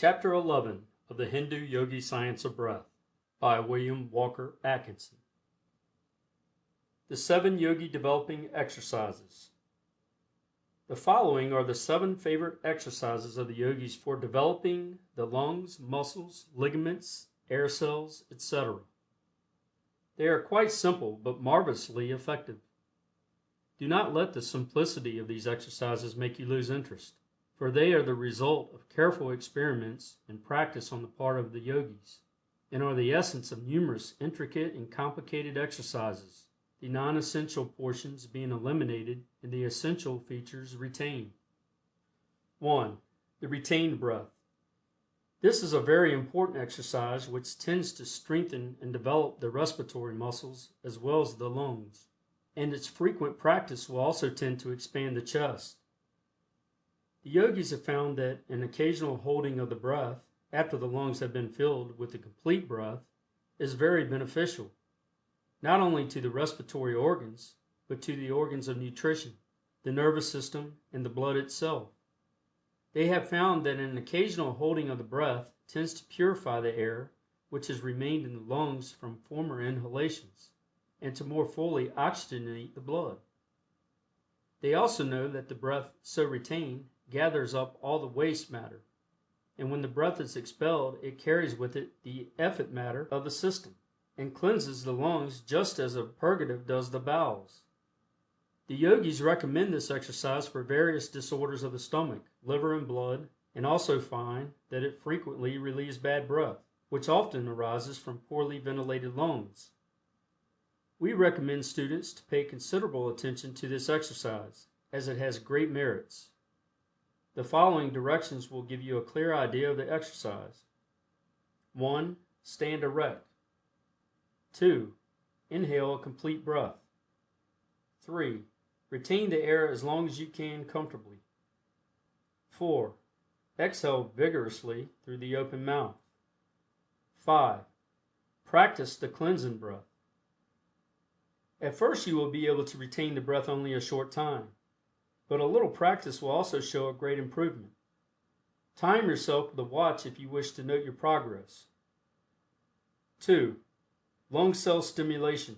Chapter 11 of the Hindu-Yogi Science of Breath by William Walker Atkinson. The 7 Yogi Developing Exercises. The following are the 7 favorite exercises of the yogis for developing the lungs, muscles, ligaments, air cells, etc. They are quite simple but marvelously effective. Do not let the simplicity of these exercises make you lose interest, for they are the result of careful experiments and practice on the part of the yogis, and are the essence of numerous intricate and complicated exercises, the non-essential portions being eliminated and the essential features retained. 1. The retained breath. This is a very important exercise which tends to strengthen and develop the respiratory muscles as well as the lungs, and its frequent practice will also tend to expand the chest. The yogis have found that an occasional holding of the breath after the lungs have been filled with the complete breath is very beneficial, not only to the respiratory organs, but to the organs of nutrition, the nervous system, and the blood itself. They have found that an occasional holding of the breath tends to purify the air which has remained in the lungs from former inhalations, and to more fully oxygenate the blood. They also know that the breath so retained gathers up all the waste matter, and when the breath is expelled, it carries with it the effete matter of the system, and cleanses the lungs just as a purgative does the bowels. The yogis recommend this exercise for various disorders of the stomach, liver, and blood, and also find that it frequently relieves bad breath, which often arises from poorly ventilated lungs. We recommend students to pay considerable attention to this exercise, as it has great merits. The following directions will give you a clear idea of the exercise. 1. Stand erect. 2. Inhale a complete breath. 3. Retain the air as long as you can comfortably. 4. Exhale vigorously through the open mouth. 5. Practice the cleansing breath. At first you will be able to retain the breath only a short time, but a little practice will also show a great improvement. Time yourself with a watch if you wish to note your progress. 2. Lung cell stimulation.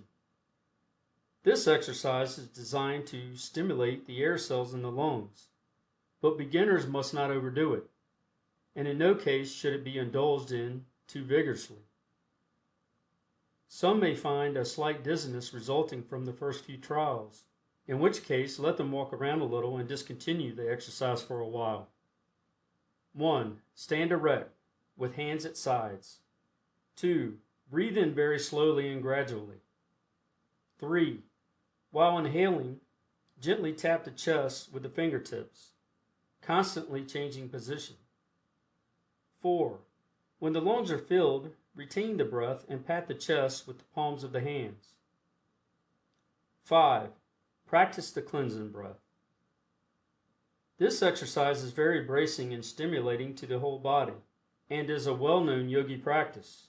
This exercise is designed to stimulate the air cells in the lungs, but beginners must not overdo it, and in no case should it be indulged in too vigorously. Some may find a slight dizziness resulting from the first few trials, in which case let them walk around a little and discontinue the exercise for a while. 1. Stand erect, with hands at sides. 2. Breathe in very slowly and gradually. 3. While inhaling, gently tap the chest with the fingertips, constantly changing position. 4. When the lungs are filled, retain the breath and pat the chest with the palms of the hands. 5. Practice the cleansing breath. This exercise is very bracing and stimulating to the whole body, and is a well-known yogi practice.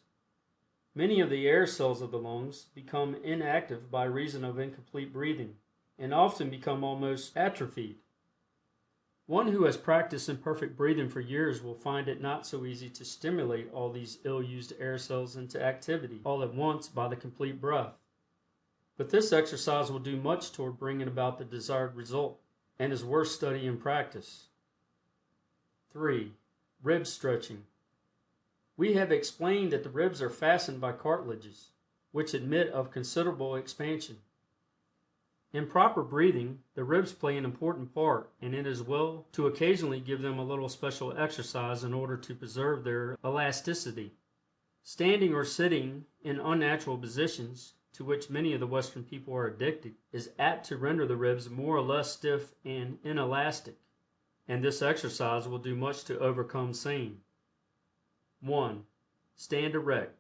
Many of the air cells of the lungs become inactive by reason of incomplete breathing, and often become almost atrophied. One who has practiced imperfect breathing for years will find it not so easy to stimulate all these ill-used air cells into activity all at once by the complete breath. But this exercise will do much toward bringing about the desired result, and is worth study and practice. 3. Rib stretching. We have explained that the ribs are fastened by cartilages, which admit of considerable expansion. In proper breathing, the ribs play an important part, and it is well to occasionally give them a little special exercise in order to preserve their elasticity. Standing or sitting in unnatural positions, to which many of the Western people are addicted, is apt to render the ribs more or less stiff and inelastic, and this exercise will do much to overcome same. 1. Stand erect.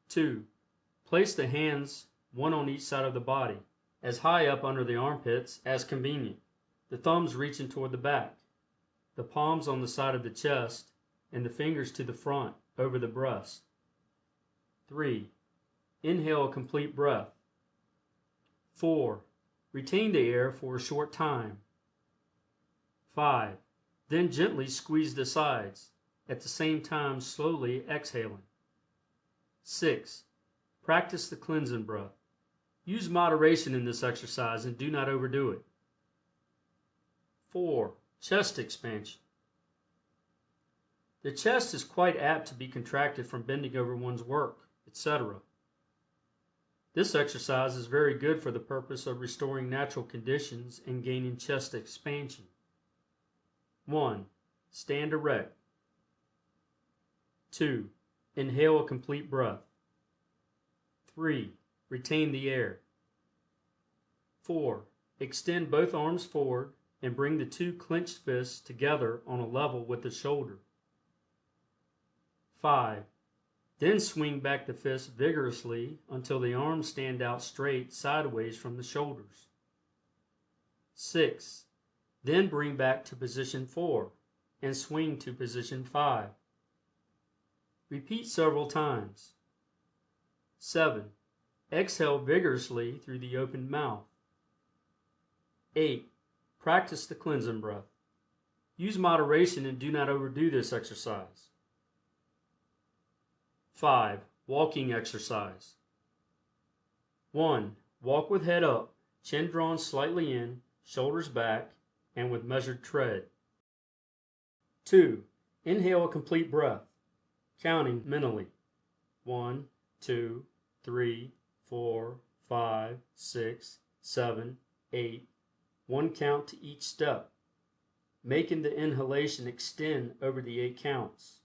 2. Place the hands, one on each side of the body, as high up under the armpits as convenient, the thumbs reaching toward the back, the palms on the side of the chest, and the fingers to the front, over the breast. 3. Inhale a complete breath. 4. Retain the air for a short time. 5. Then gently squeeze the sides, at the same time slowly exhaling. 6. Practice the cleansing breath. Use moderation in this exercise and do not overdo it. 4. Chest expansion. The chest is quite apt to be contracted from bending over one's work, etc. This exercise is very good for the purpose of restoring natural conditions and gaining chest expansion. 1. Stand erect. 2. Inhale a complete breath. 3. Retain the air. 4. Extend both arms forward and bring the two clenched fists together on a level with the shoulder. 5. Then swing back the fists vigorously until the arms stand out straight sideways from the shoulders. 6. Then bring back to position 4 and swing to position 5. Repeat several times. 7. Exhale vigorously through the opened mouth. 8. Practice the cleansing breath. Use moderation and do not overdo this exercise. 5. Walking exercise. 1. Walk with head up, chin drawn slightly in, shoulders back, and with measured tread. 2. Inhale a complete breath, counting mentally. 1, 2, 3, 4, 5, 6, 7, 8. 1 count to each step, making the inhalation extend over the 8 counts.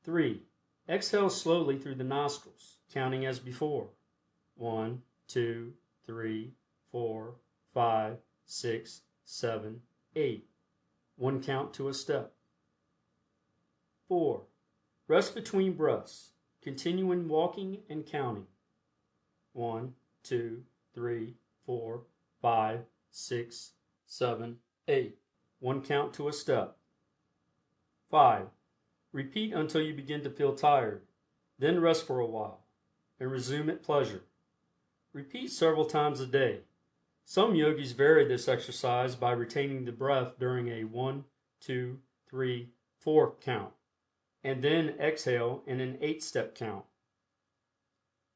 3. Exhale slowly through the nostrils, counting as before. 1, 2, 3, 4, 5, 6, 7, 8. 1 count to a step. 4. Rest between breaths, continuing walking and counting. 1, 2, 3, 4, 5, 6, 7, 8. 1 count to a step. 5. Repeat until you begin to feel tired, then rest for a while, and resume at pleasure. Repeat several times a day. Some yogis vary this exercise by retaining the breath during a 1, 2, 3, 4 count, and then exhale in an 8-step count.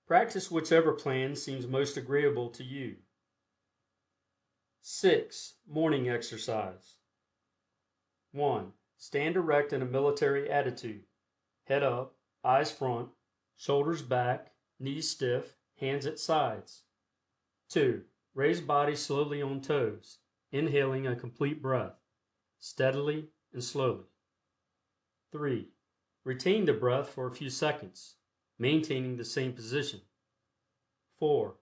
Practice whichever plan seems most agreeable to you. 6. Morning exercise. 1. Stand erect in a military attitude. Head up, eyes front, shoulders back, knees stiff, hands at sides. 2. Raise body slowly on toes, inhaling a complete breath, steadily and slowly. 3. Retain the breath for a few seconds, maintaining the same position. 4.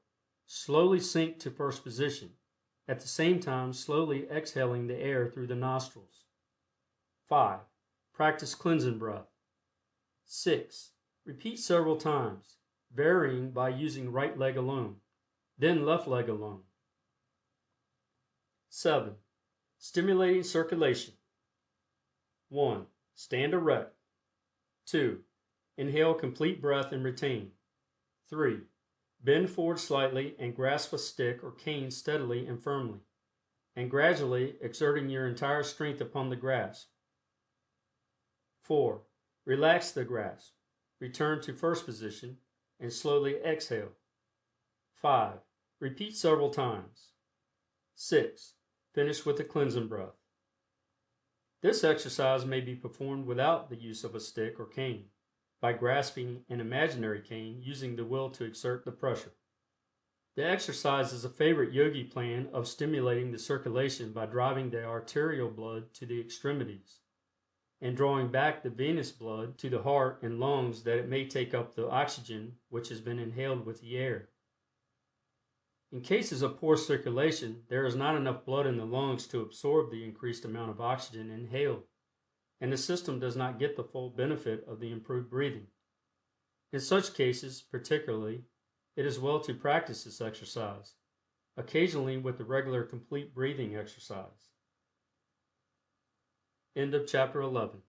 Slowly sink to first position, at the same time slowly exhaling the air through the nostrils. 5. Practice cleansing breath. 6. Repeat several times, varying by using right leg alone, then left leg alone. 7. Stimulating circulation. 1. Stand erect. 2. Inhale complete breath and retain. 3. Bend forward slightly and grasp a stick or cane steadily and firmly, and gradually exerting your entire strength upon the grasp. 4. Relax the grasp. Return to first position and slowly exhale. 5. Repeat several times. 6. Finish with a cleansing breath. This exercise may be performed without the use of a stick or cane, by grasping an imaginary cane using the will to exert the pressure. The exercise is a favorite yogi plan of stimulating the circulation by driving the arterial blood to the extremities and drawing back the venous blood to the heart and lungs that it may take up the oxygen which has been inhaled with the air. In cases of poor circulation, there is not enough blood in the lungs to absorb the increased amount of oxygen inhaled, and the system does not get the full benefit of the improved breathing. In such cases, particularly, it is well to practice this exercise, occasionally with the regular complete breathing exercise. End of chapter 11.